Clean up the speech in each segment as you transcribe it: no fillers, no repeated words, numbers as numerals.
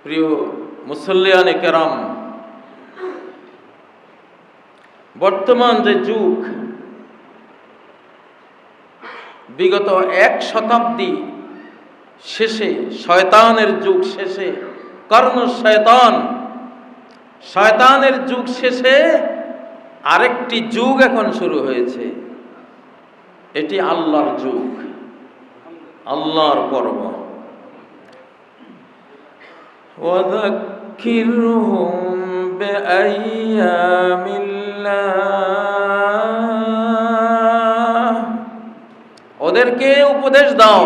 প্রিয় মুসল্লিয়ানে কেরাম, বর্তমান যে যুগ, বিগত 1 শতাব্দী শেষে, শয়তানের যুগ শেষে, কর্ণ শয়তানের যুগ শেষে আরেকটি যুগ এখন শুরু হয়েছে। এটি আল্লাহর যুগ, আল্লাহর পর্ব। ওয়াযাক্কিরহুম বিআইয়ামিল্লাহ, ওদেরকে উপদেশ দাও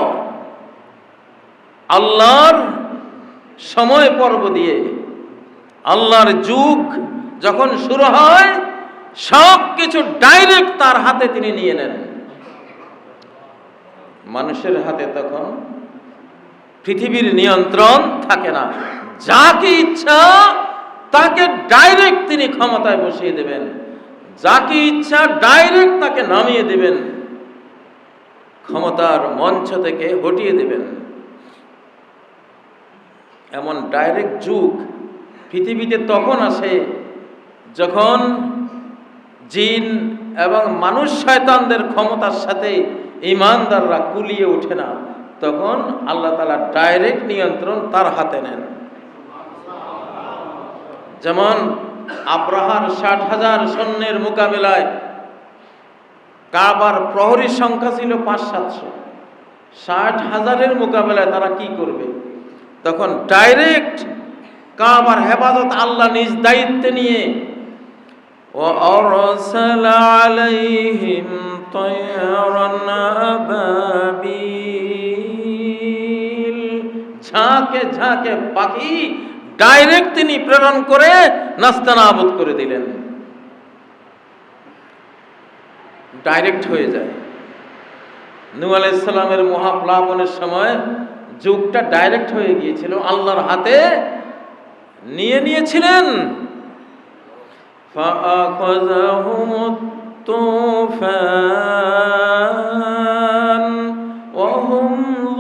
আল্লাহর সময় পর্ব দিয়ে। আল্লাহর যুগ যখন শুরু হয়, সব কিছু ডাইরেক্ট তার হাতে তিনি নিয়ে নেন। মানুষের হাতে তখন পৃথিবীর নিয়ন্ত্রণ থাকে না। যাকে ইচ্ছা তাকে ডাইরেক্ট তিনি ক্ষমতায় বসিয়ে দেবেন, যাকে ইচ্ছা ডাইরেক্ট তাকে নামিয়ে দেবেন, ক্ষমতার মঞ্চ থেকে হটিয়ে দেবেন। এমন ডাইরেক্ট যুগ পৃথিবীতে তখন আসে যখন জিন এবং মানুষ শয়তানদের ক্ষমতার সাথে ঈমানদাররা কুলিয়ে ওঠে না। তখন আল্লাহ তাআলা ডাইরেক্ট নিয়ন্ত্রণ তার হাতে নেন। যেমন আব্রাহার 60,000 সৈন্যের মোকাবিলায় কাবার প্রহরীর সংখ্যা ছিল 500-700। 60,000-এর মোকাবিলায় তারা কি করবে? তখন ডাইরেক্ট কাবার হেফাজত আল্লাহ নিজ দায়িত্বে নিয়ে وَأَرْسَلَ عَلَيْهِمْ طَيْرًا أَبَابِيلَ, ঝাঁকে ঝাঁকে পাখি ডাইরেক্ট তিনি প্রেরণ করে নাস্তানাবুদ করে দিলেন। ডাইরেক্ট হয়ে যায়। নূহ আলাইহিস সালামের মহাপ্লাবনের সময় যুগটা ডাইরেক্ট হয়ে গিয়েছিল, আল্লাহর হাতে নিয়ে নিয়েছিলেন। فَأَخَذَهُمُ الطُّوفَانُ وَهُمْ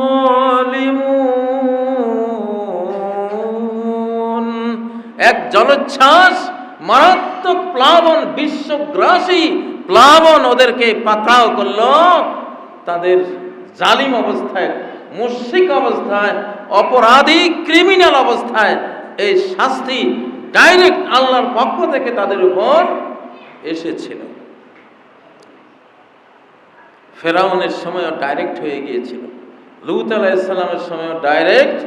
ظَالِمُونَ, এক জলোচ্ছ্বাস, মারাত্মক প্লাবন, বিশ্বগ্রাসী প্লাবন ওদেরকে পাকড়াও করলো। তাদের জালিম অবস্থায়, মুশরিক অবস্থায়, অপরাধী ক্রিমিনাল অবস্থায় এই শাস্তি ডাইরেক্ট আল্লাহর পক্ষ থেকে তাদের উপর এসেছিল। ফেরাউনের সময়ও ডাইরেক্ট হয়ে গিয়েছিল, লূত আলাইহিস সালামের সময়ও ডাইরেক্ট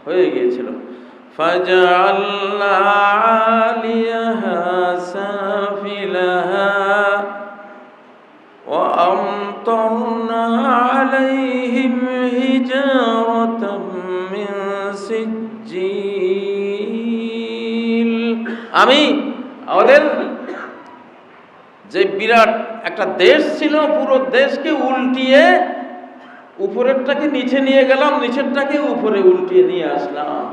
হয়ে গিয়েছিল। ফাজআলনা আলিয়াহা সাফিলাহা ওয়া আমতারনা আলাইহিম হিজারাতাম মিন সিজ্জিল, আমি ওদের যে বিরাট একটা দেশ ছিল, পুরো দেশকে উল্টিয়ে উপরেরটাকে নিচে নিয়ে গেলাম, নিচেরটাকে উপরে উল্টিয়ে নিয়ে আসলাম,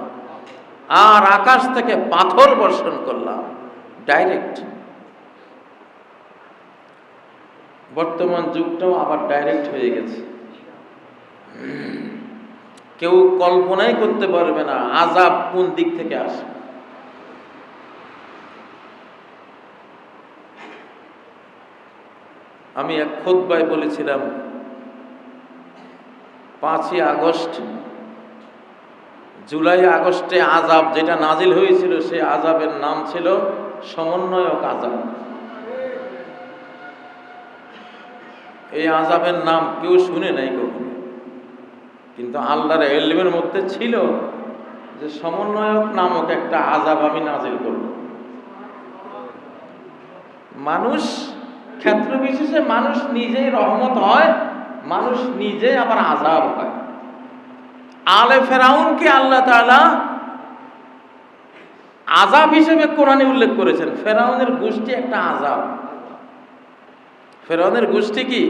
আর আকাশ থেকে পাথর বর্ষণ করলাম ডাইরেক্ট। বর্তমান যুগটাও আবার ডাইরেক্ট হয়ে গেছে। কেউ কল্পনাই করতে পারবে না আযাব কোন দিক থেকে আসে। আমি এক খুতবায় বলেছিলাম, 5ই আগস্ট, জুলাই আগস্টে আযাব যেটা নাজিল হয়েছিল, সে আযাবের নাম ছিল সমন্বয়ক আযাব। এই আযাবের নাম কেউ শুনে নাই কখনো, কিন্তু আল্লাহর ইলমের মধ্যে ছিল যে সমন্বয়ক নামক একটা আযাব আমি নাজিল করব। মানুষ ক্ষেত্র বিশেষে মানুষ নিজেই রহমত হয়, মানুষ নিজে আবার আযাব হয়। আলে ফেরাউনকে আল্লাহ তাআলা আযাব হিসেবে কোরআনে উল্লেখ করেছেন। ফেরাউনের গোষ্ঠী একটা আযাব। ফেরাউনের গোষ্ঠী কি?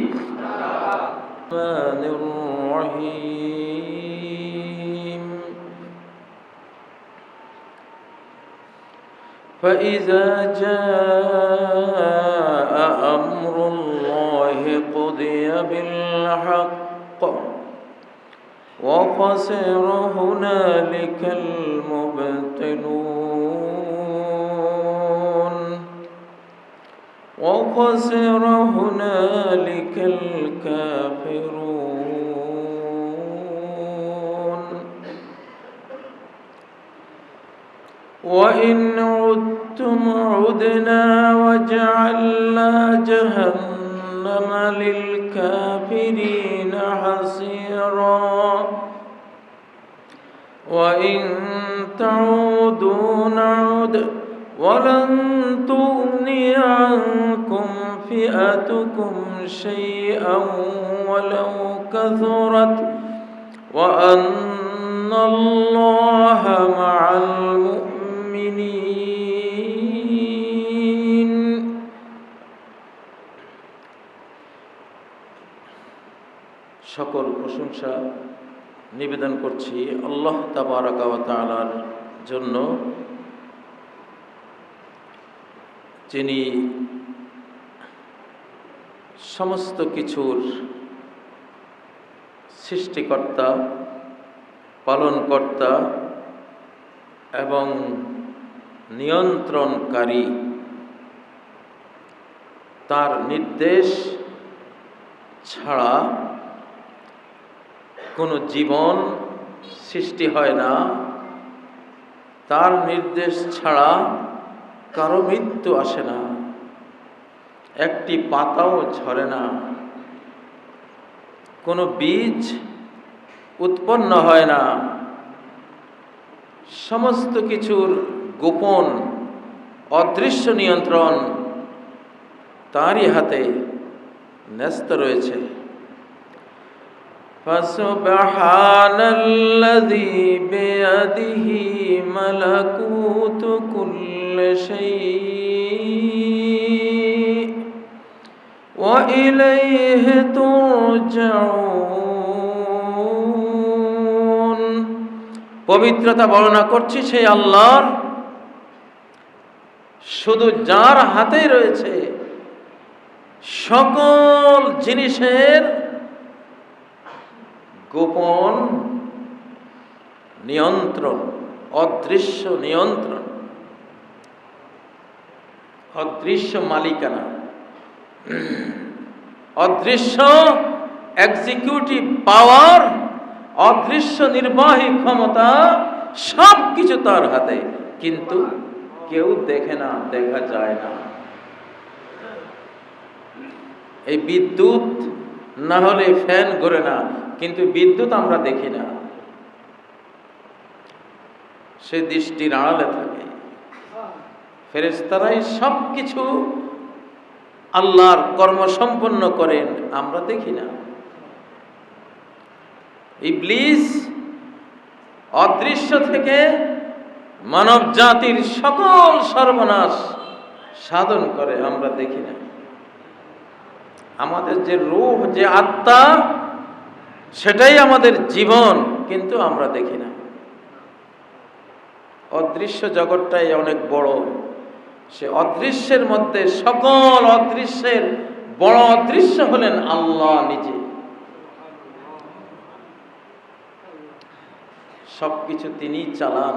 فإذا جاء أمر الله قضي بالحق وخسر هنالك المبطلون وخسر هنالك الكافرون وإن عدتم عدنا وجعلنا جهنم للكافرين حصيرا وإن تعودوا نعد ولن تغني عنكم فئتكم شيئا ولو كثرت وأن الله مع المؤمنين সকল প্রশংসা নিবেদন করছি আল্লাহ তাবারাকা ওয়া তাআলার জন্য, যিনি সমস্ত কিছুর সৃষ্টিকর্তা, পালনকর্তা এবং নিয়ন্ত্রণকারী। তার নির্দেশ ছাড়া কোনো জীবন সৃষ্টি হয় না, তার নির্দেশ ছাড়া কারো মৃত্যু আসে না, একটি পাতাও ঝরে না, কোনো বীজ উৎপন্ন হয় না। সমস্ত কিছুর গোপন অদৃশ্য নিয়ন্ত্রণ তারই হাতে ন্যস্ত রয়েছে। ফাসুবহানাল্লাযী বিয়াদিহি মালাকুতু কুল্লি শাইইন ওয়া ইলাইহি তুরজাউন। পবিত্রতা বর্ণনা করছি সেই আল্লাহর, শুধু যার হাতে রয়েছে সকল জিনিসের গোপন নিয়ন্ত্রণ, অদৃশ্য নিয়ন্ত্রণ, অদৃশ্য মালিকানা, অদৃশ্য এক্সিকিউটিভ পাওয়ার, অদৃশ্য নির্বাহী ক্ষমতা, সব কিছু তার হাতে, কিন্তু কেউ দেখে না, দেখা যায় না। এই বিদ্যুৎ না হলে ফ্যান ঘোরে না, কিন্তু বিদ্যুৎ আমরা দেখি না, সে দৃষ্টির আড়ালে থাকে। ফেরেশতারাই সব কিছু আল্লাহর কর্ম সম্পন্ন করেন, আমরা দেখি না। ইবলিস অদৃশ্য থেকে মানব জাতির সকল সর্বনাশ সাধন করে, আমরা দেখি না। আমাদের যে রূহ, যে আত্মা, সেটাই আমাদের জীবন, কিন্তু আমরা দেখি না। অদৃশ্য জগৎটাই অনেক বড়, সে অদৃশ্যের মধ্যে সকল অদৃশ্যের বড় অদৃশ্য হলেন আল্লাহ নিজে। সবকিছু তিনি চালান।